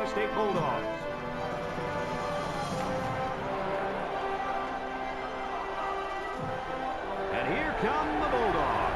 Carolina State Bulldogs. And here come the Bulldogs.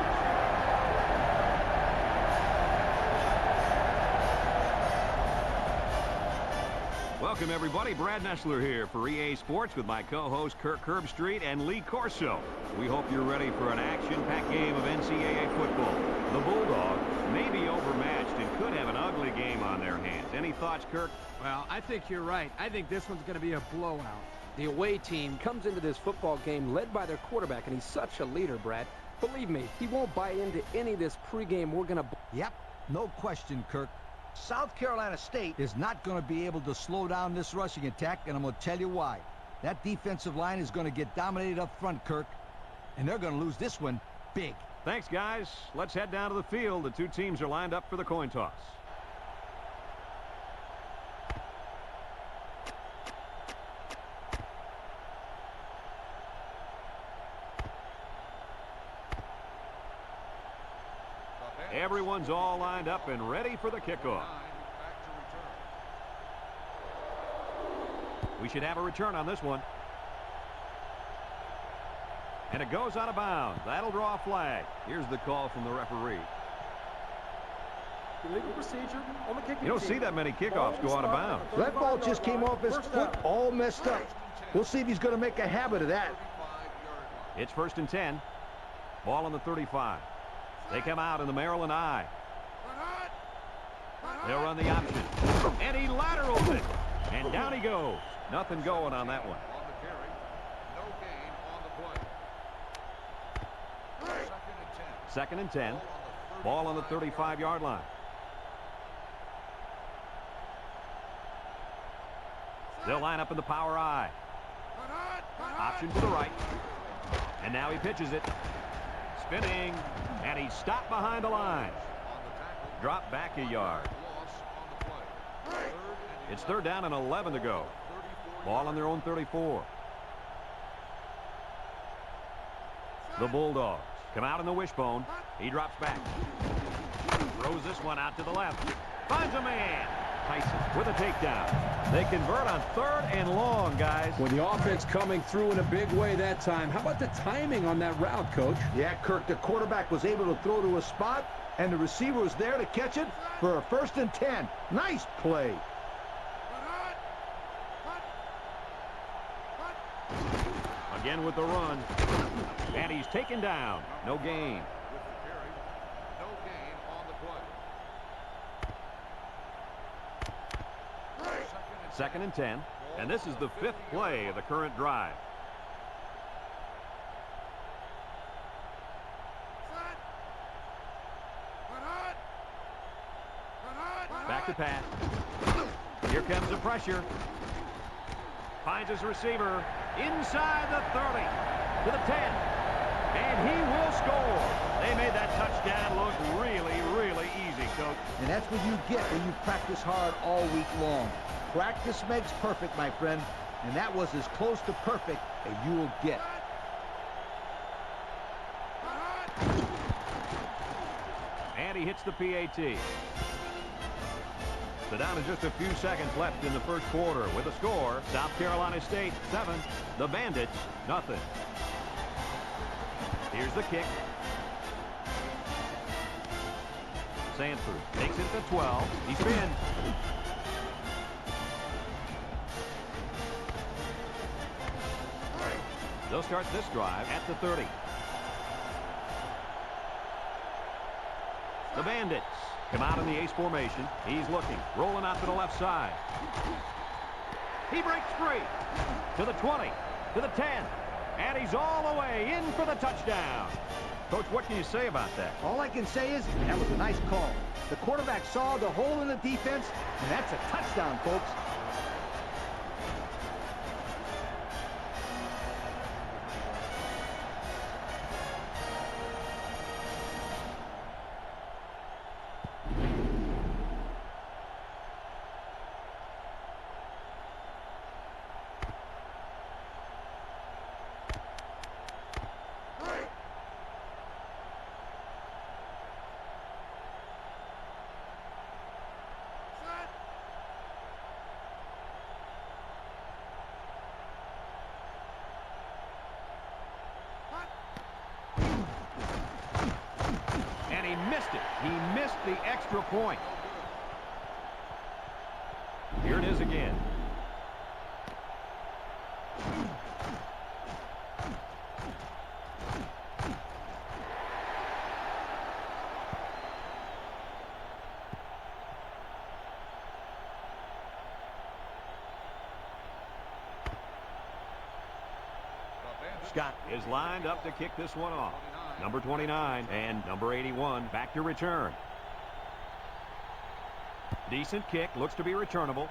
Welcome, everybody. Brad Nessler here for EA Sports with my co-host Kirk Herbstreit and Lee Corso. We hope you're ready for an action-packed game of NCAA football. The Bulldogs may be overmatched and could have an ugly game on their hands. Any thoughts, Kirk? Well, I think you're right. I think this one's going to be a blowout. The away team comes into this football game led by their quarterback, and he's such a leader, Brad. Believe me, he won't buy into any of this pregame we're going to... Yep, no question, Kirk. South Carolina State is not going to be able to slow down this rushing attack, and I'm going to tell you why. That defensive line is going to get dominated up front, Kirk, and they're going to lose this one big. Thanks, guys. Let's head down to the field. The two teams are lined up for the coin toss. Everyone's all lined up and ready for the kickoff. We should have a return on this one. And it goes out of bounds. That'll draw a flag. Here's the call from the referee. Illegal procedure on the kicking. You don't see that many kickoffs go out of bounds. That ball just came off his foot, all messed up. We'll see if he's going to make a habit of that. It's 1st and 10. Ball on the 35. They come out in the Maryland I. They'll run the option. And he laterals it. And down he goes. Nothing going on that one. Second and 10. Ball on the 35-yard line. They'll line up in the power I. Option to the right. And now he pitches it. Spinning. And he's stopped behind the line. Drop back a yard. It's 3rd down and 11 to go. Ball on their own 34. The Bulldogs come out in the wishbone. He drops back. Throws this one out to the left. Finds a man. Tyson with a takedown. They convert on 3rd and long, guys. With the offense coming through in a big way that time. How about the timing on that route, Coach? Yeah, Kirk, the quarterback was able to throw to a spot, and the receiver was there to catch it for a 1st and 10. Nice play. Again with the run. And he's taken down. No gain. 2nd and 10. And this is the 5th play of the current drive. Back to pass. Here comes the pressure. Finds his receiver inside the 30 to the 10. And he will score. They made that touchdown look really, really easy, Coach. And that's what you get when you practice hard all week long. Practice makes perfect, my friend. And that was as close to perfect as you will get. And he hits the PAT. So down to just a few seconds left in the first quarter with a score. South Carolina State 7, the Bandits nothing. Here's the kick. Sanford takes it to 12. He spins. They'll start this drive at the 30. The Bandits come out in the ace formation. He's looking, rolling out to the left side. He breaks free to the 20, to the 10, and he's all the way in for the touchdown. Coach, what can you say about that? All I can say is that was a nice call. The quarterback saw the hole in the defense, and that's a touchdown, folks. missed it. He missed the extra point. Here it is again. Scott is lined up to kick this one off. Number 29 and number 81 back to return. Decent kick, looks to be returnable.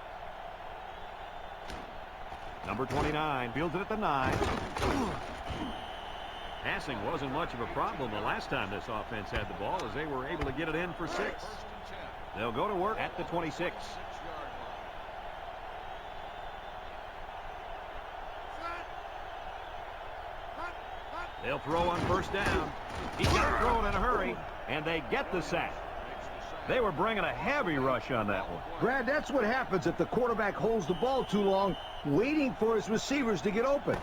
Number 29 fields it at the 9. Passing wasn't much of a problem the last time this offense had the ball, as they were able to get it in for 6. They'll go to work at the 26. They'll throw on first down. He got thrown in a hurry, and they get the sack. They were bringing a heavy rush on that one. Brad, that's what happens if the quarterback holds the ball too long, waiting for his receivers to get open.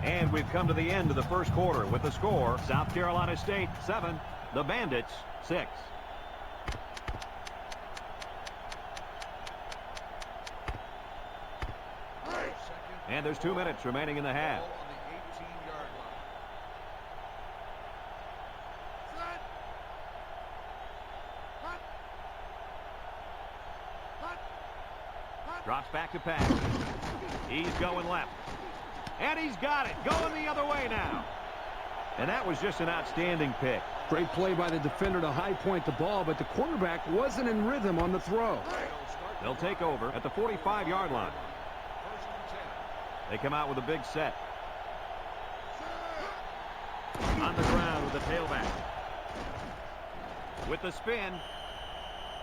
And we've come to the end of the first quarter with the score. South Carolina State 7, the Bandits 6. And there's 2 minutes remaining in the half. Drops back to pass. He's going left. And he's got it. Going the other way now. And that was just an outstanding pick. Great play by the defender to high point the ball, but the quarterback wasn't in rhythm on the throw. They'll take over at the 45-yard line. They come out with a big set. On the ground with the tailback. With the spin.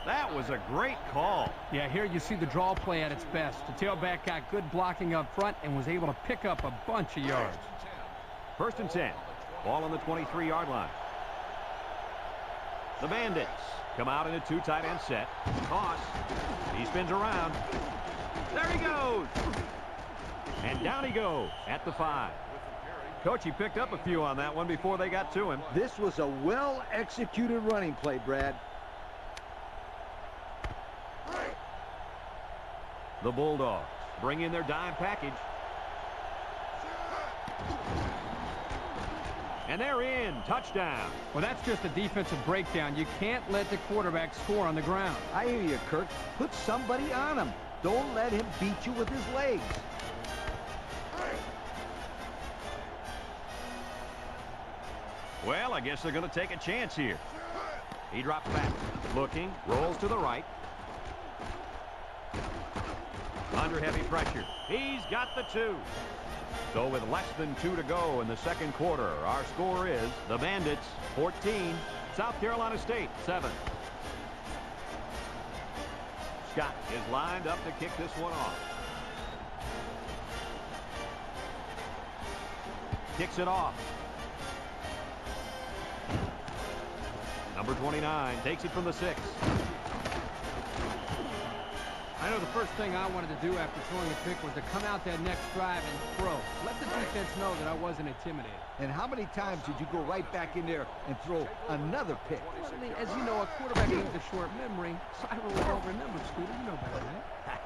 That was a great call. Yeah, here you see the draw play at its best. The tailback got good blocking up front and was able to pick up a bunch of yards. 1st and 10. Ball on the 23-yard line. The Bandits come out in a 2 tight end set. Toss. He spins around. There he goes. And down he goes at the 5. Coach, he picked up a few on that one before they got to him. This was a well-executed running play, Brad. The Bulldogs bring in their dime package. And they're in. Touchdown. Well, that's just a defensive breakdown. You can't let the quarterback score on the ground. I hear you, Kirk. Put somebody on him. Don't let him beat you with his legs. Well, I guess they're going to take a chance here. He drops back. Looking. Rolls to the right. Under heavy pressure. He's got the 2. So with less than 2 to go in the second quarter, our score is the Bandits 14, South Carolina State 7. Scott is lined up to kick this one off. Kicks it off. Number 29 takes it from the 6. I know the first thing I wanted to do after throwing a pick was to come out that next drive and throw. Let the defense know that I wasn't intimidated. And how many times did you go right back in there and throw another pick? I mean, as you know, a quarterback needs a short memory, so I really don't remember, Scooter. You know better than that.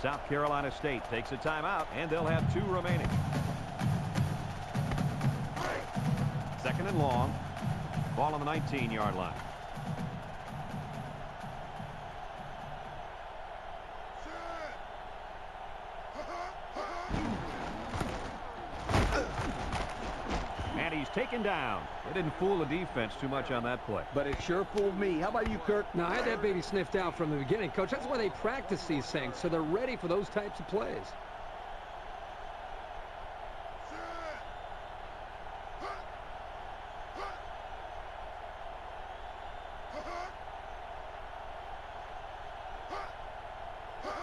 South Carolina State takes a timeout, and they'll have 2 remaining. 2nd and long. Ball on the 19-yard line. And he's taken down. They didn't fool the defense too much on that play. But it sure fooled me. How about you, Kirk? No, I had that baby sniffed out from the beginning, Coach. That's why they practice these things, so they're ready for those types of plays.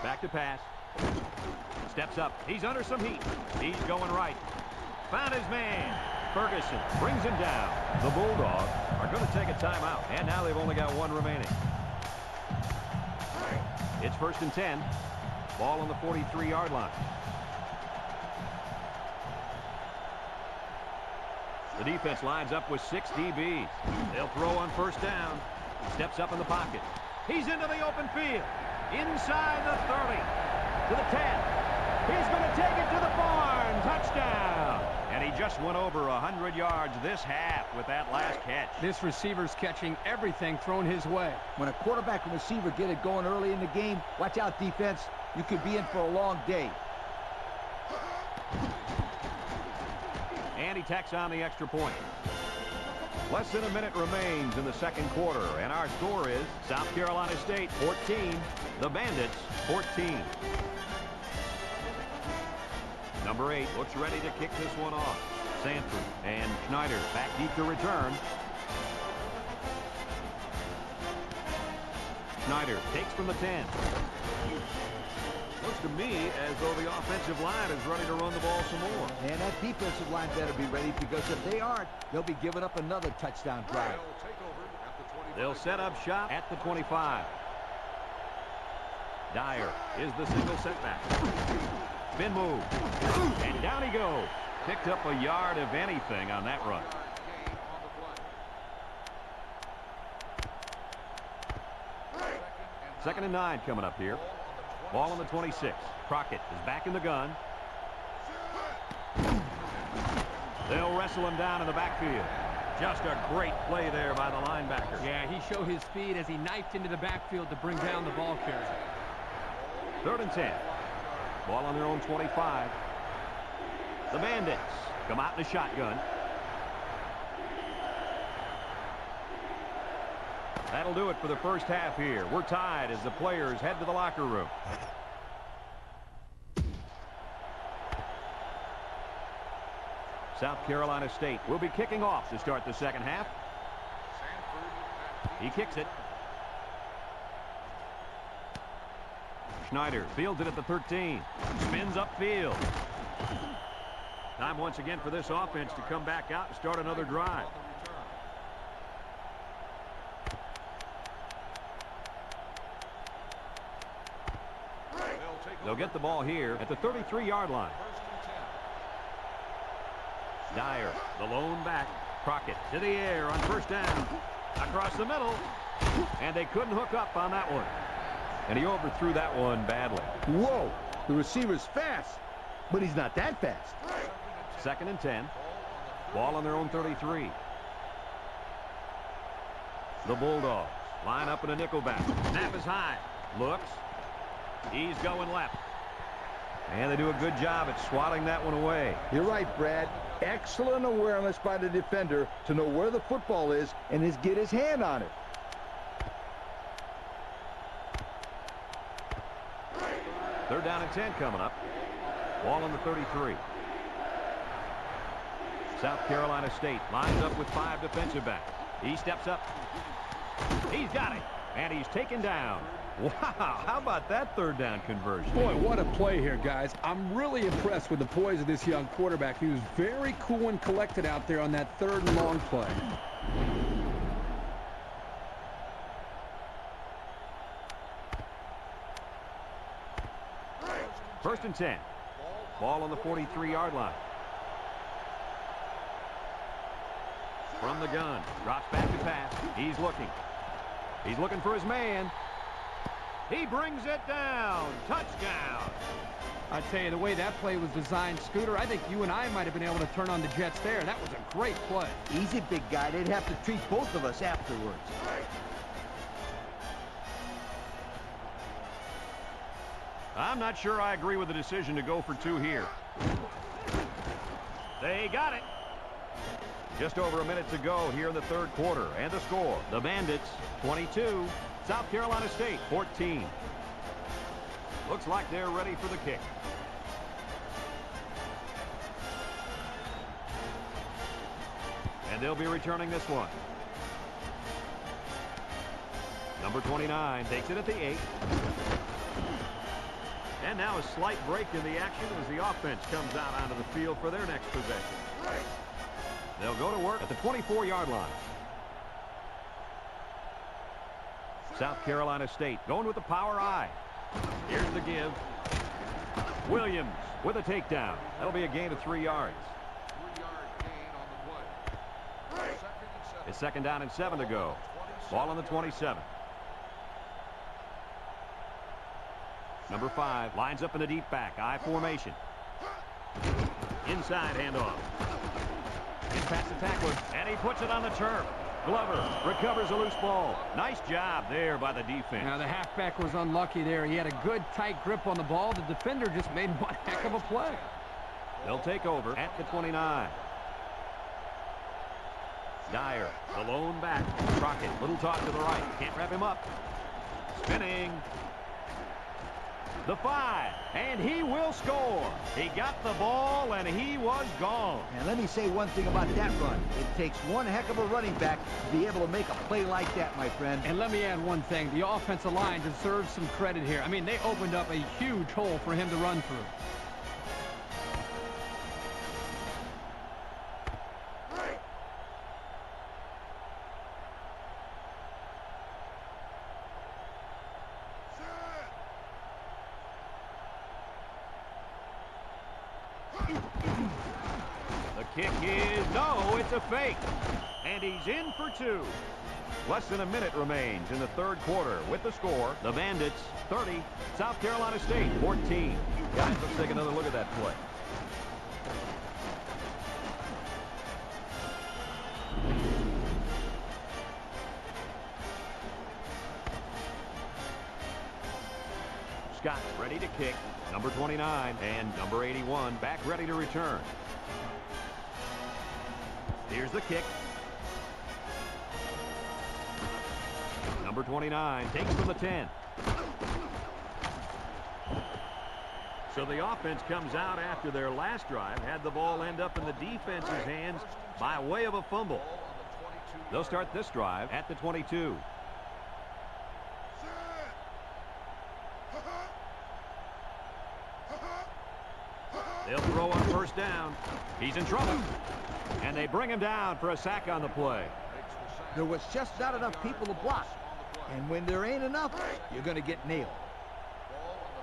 Back to pass. Steps up. He's under some heat. He's going right. Found his man. Ferguson brings him down. The Bulldogs are going to take a timeout, and now they've only got 1 remaining. It's 1st and 10. Ball on the 43-yard line. The defense lines up with 6 DBs. They'll throw on first down. He steps up in the pocket. He's into the open field. Inside the 30. To the 10. He's going to take it to the barn. Touchdown. And he just went over 100 yards this half with that last catch. This receiver's catching everything thrown his way. When a quarterback and receiver get it going early in the game, watch out, defense. You could be in for a long day. And he tacks on the extra point. Less than a minute remains in the second quarter, and our score is South Carolina State 14, the Bandits 14. Number 8 looks ready to kick this one off. Sanford and Schneider back deep to return. Schneider takes from the 10. Looks to me as though the offensive line is ready to run the ball some more. And that defensive line better be ready, because if they aren't, they'll be giving up another touchdown drive. They'll set up shop at the 25. Dyer is the single setback. Spin move. And down he goes. Picked up a yard, if anything, on that run. Second and 9 coming up here. Ball on the 26. Crockett is back in the gun. They'll wrestle him down in the backfield. Just a great play there by the linebacker. Yeah, he showed his speed as he knifed into the backfield to bring down the ball carrier. Third and 10. Ball on their own 25. The Bandits come out in the shotgun. That'll do it for the first half here. We're tied as the players head to the locker room. South Carolina State will be kicking off to start the second half. He kicks it. Schneider fields it at the 13. Spins upfield. Time once again for this offense to come back out and start another drive. They'll get the ball here at the 33-yard line. Dyer, the lone back. Crockett to the air on first down. Across the middle. And they couldn't hook up on that one. And he overthrew that one badly. Whoa, the receiver's fast, but he's not that fast. Second and 10. Ball on their own 33. The Bulldogs line up in a nickel back. Snap is high. Looks. He's going left. And they do a good job at swatting that one away. You're right, Brad. Excellent awareness by the defender to know where the football is and get his hand on it. Third down and 10 coming up. Ball on the 33. South Carolina State lines up with 5 defensive backs. He steps up. He's got it. And he's taken down. Wow, how about that third down conversion? Boy, what a play here, guys. I'm really impressed with the poise of this young quarterback. He was very cool and collected out there on that third and long play. First and 10. Ball on the 43-yard line. From the gun. Drops back to pass. He's looking. He's looking for his man. He brings it down. Touchdown. I tell you, the way that play was designed, Scooter, I think you and I might have been able to turn on the Jets there. That was a great play. Easy, big guy. They'd have to treat both of us afterwards. I'm not sure I agree with the decision to go for 2 here. They got it. Just over a minute to go here in the third quarter. And the score, the Bandits 22, South Carolina State 14. Looks like they're ready for the kick. And they'll be returning this one. Number 29 takes it at the 8. And now a slight break in the action as the offense comes out onto the field for their next possession. They'll go to work at the 24-yard line. South Carolina State going with the power I. Here's the give. Williams with a takedown. That'll be a gain of 3 yards. It's 2nd down and 7 to go. Ball on the 27. Number 5 lines up in the deep back. I formation. Inside handoff. Gets past the tackler, and he puts it on the turf. Glover recovers a loose ball. Nice job there by the defense. Now, the halfback was unlucky there. He had a good, tight grip on the ball. The defender just made one heck of a play. They'll take over at the 29. Dyer, the lone back. Crockett, little toss to the right. Can't wrap him up. Spinning. The 5, and he will score. He got the ball, and he was gone. And let me say one thing about that run. It takes one heck of a running back to be able to make a play like that, my friend. And let me add one thing. The offensive line deserves some credit here. I mean, they opened up a huge hole for him to run through. The kick is, no, it's a fake. And he's in for 2. Less than a minute remains in the 3rd quarter. With the score, the Bandits 30, South Carolina State 14. Guys, let's take another look at that play. Scott ready to kick. Number 29 and number 81 back ready to return. Here's the kick. Number 29 takes from the 10. So the offense comes out after their last drive, had the ball end up in the defense's hands by way of a fumble. They'll start this drive at the 22. They'll throw on 1st down. He's in trouble. And they bring him down for a sack on the play. There was just not enough people to block. And when there ain't enough, you're going to get nailed.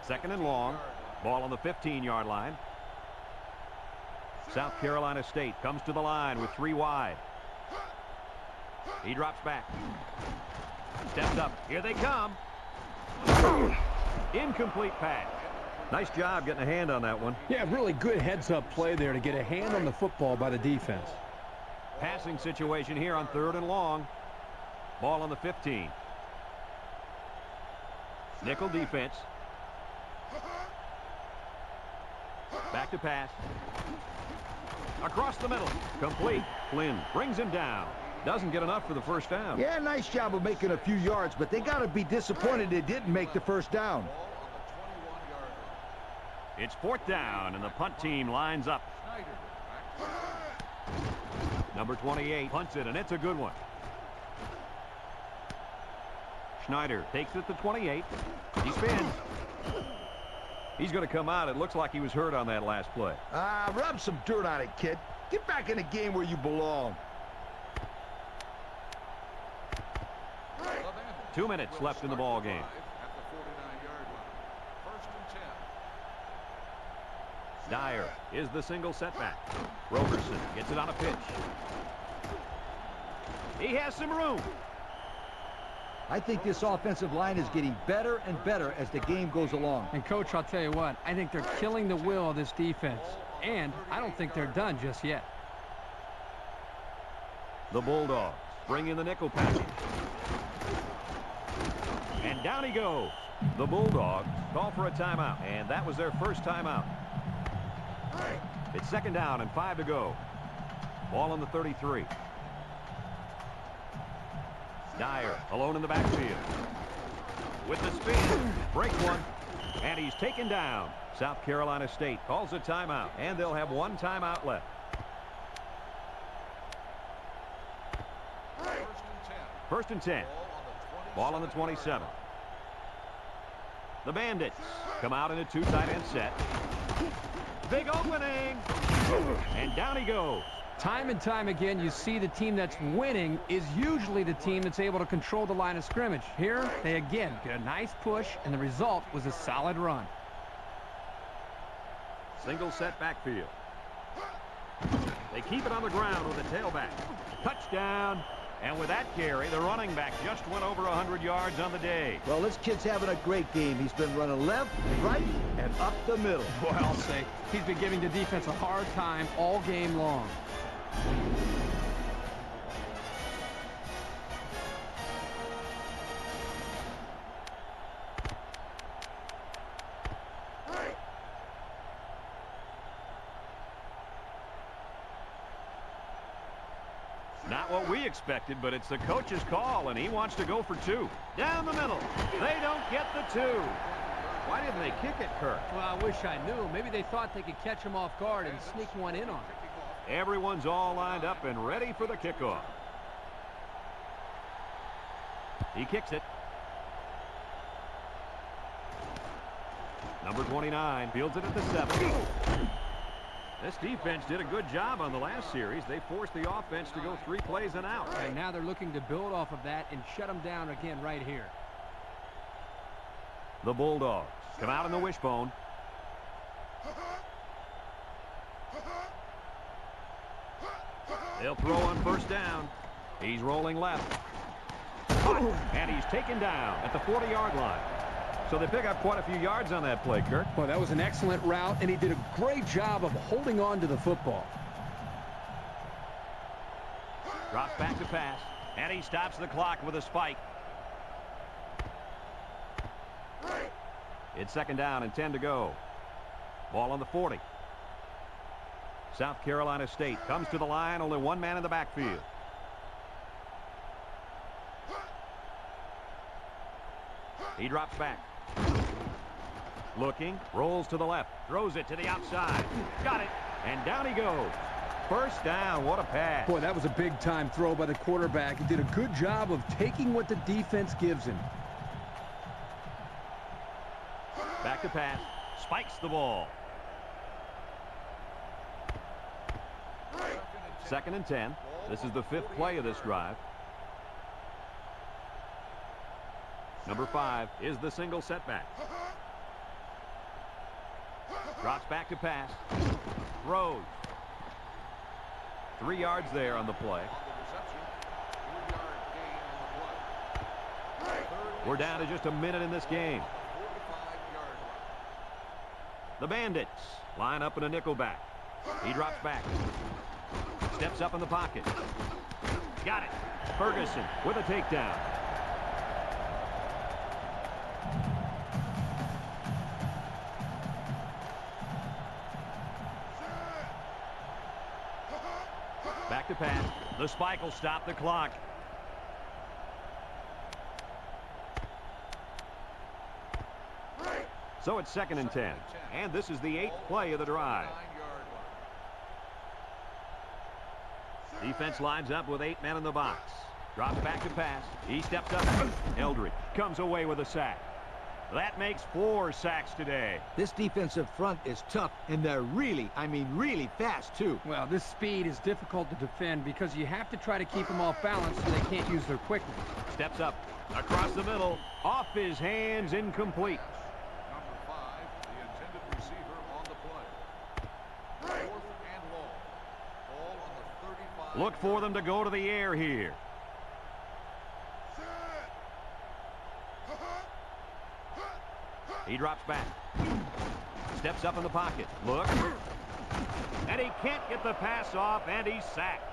2nd and long. Ball on the 15-yard line. South Carolina State comes to the line with 3 wide. He drops back. Steps up. Here they come. Incomplete pass. Nice job getting a hand on that one. Yeah, really good heads-up play there to get a hand on the football by the defense. Passing situation here on 3rd and long. Ball on the 15. Nickel defense. Back to pass. Across the middle. Complete. Flynn brings him down. Doesn't get enough for the 1st down. Yeah, nice job of making a few yards, but they got to be disappointed they didn't make the 1st down. It's 4th down, and the punt team lines up. Number 28 punts it, and it's a good one. Schneider takes it to 28. He spins. He's going to come out. It looks like he was hurt on that last play. Rub some dirt on it, kid. Get back in the game where you belong. 2 minutes left in the ball game. Dyer is the single setback. Roberson gets it on a pitch. He has some room. I think this offensive line is getting better and better as the game goes along. And, Coach, I'll tell you what, I think they're killing the will of this defense. And I don't think they're done just yet. The Bulldogs bring in the nickel package. And down he goes. The Bulldogs call for a timeout, and that was their first timeout. It's 2nd down and 5 to go. Ball on the 33. Dyer alone in the backfield. With the spin, break one, and he's taken down. South Carolina State calls a timeout, and they'll have 1 timeout left. First and 10. Ball on the 27. The Bandits come out in a 2 tight end set. Big opening. And down he goes. Time and time again, you see the team that's winning is usually the team that's able to control the line of scrimmage. Here, they again get a nice push, and the result was a solid run. Single set backfield. They keep it on the ground with a tailback. Touchdown, And with that carry, the running back just went over 100 yards on the day. Well, this kid's having a great game. He's been running left, right, and up the middle. Boy, I'll say, he's been giving the defense a hard time all game long. Not what we expected, but it's the coach's call, and he wants to go for 2. Down the middle. They don't get the 2. Why didn't they kick it, Kirk? Well, I wish I knew. Maybe they thought they could catch him off guard and sneak one in on him. Everyone's all lined up and ready for the kickoff. He kicks it. Number 29 fields it at the 7. This defense did a good job on the last series. They forced the offense to go 3 plays and out. And now they're looking to build off of that and shut them down again right here. The Bulldogs come out in the wishbone. They'll throw on first down. He's rolling left. And he's taken down at the 40-yard line. So they pick up quite a few yards on that play, Kirk. Well, that was an excellent route, and he did a great job of holding on to the football. Drops back to pass, and he stops the clock with a spike. It's 2nd down and 10 to go. Ball on the 40. South Carolina State comes to the line, only one man in the backfield. He drops back. Looking, rolls to the left, throws it to the outside. Got it, and down he goes. First down, what a pass. Boy, that was a big-time throw by the quarterback. He did a good job of taking what the defense gives him. Back to pass, spikes the ball. 2nd and 10. This is the 5th play of this drive. Number 5 is the single setback. Drops back to pass. Throws. 3 yards there on the play. We're down to just a minute in this game. The Bandits line up in a nickel back. He drops back. Steps up in the pocket. Got it. Ferguson with a takedown. Back to pass. The spike will stop the clock. So it's 2nd and 10. And this is the 8th play of the drive. Defense lines up with 8 men in the box. Drops back to pass. He steps up. Eldridge comes away with a sack. That makes 4 sacks today. This defensive front is tough, and they're really, I mean really fast, too. Well, this speed is difficult to defend because you have to try to keep them off balance so they can't use their quickness. Steps up. Across the middle. Off his hands. Incomplete. Number 5, the intended receiver on the play. 4th and long. Ball on the 35. Look for them to go to the air here. He drops back. Steps up in the pocket. Look. And he can't get the pass off, and he's sacked.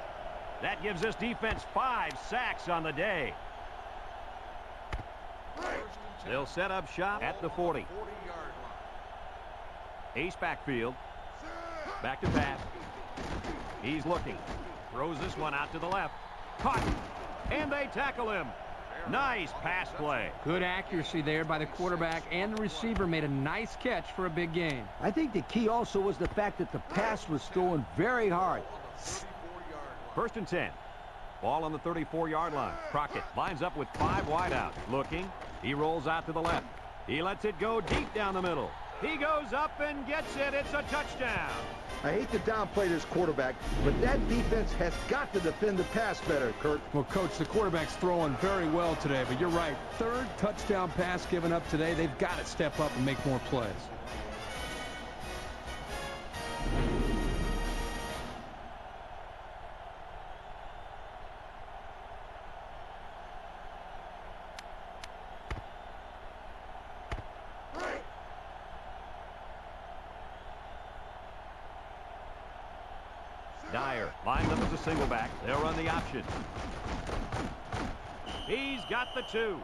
That gives this defense 5 sacks on the day. They'll set up shop at the 40. Ace backfield. Back to pass. He's looking. Throws this one out to the left. Caught. And they tackle him. Nice pass play. Good accuracy there by the quarterback, and the receiver made a nice catch for a big gain. I think the key also was the fact that the pass was thrown very hard. 1st and 10. Ball on the 34-yard line. Crockett lines up with 5 wideouts. Looking. He rolls out to the left. He lets it go deep down the middle. He goes up and gets it. It's a touchdown. I hate to downplay this quarterback, but that defense has got to defend the pass better, Kurt. Well, Coach, the quarterback's throwing very well today, but you're right. 3rd touchdown pass given up today. They've got to step up and make more plays. Dyer lines up as a single back. They'll run the option. He's got the 2.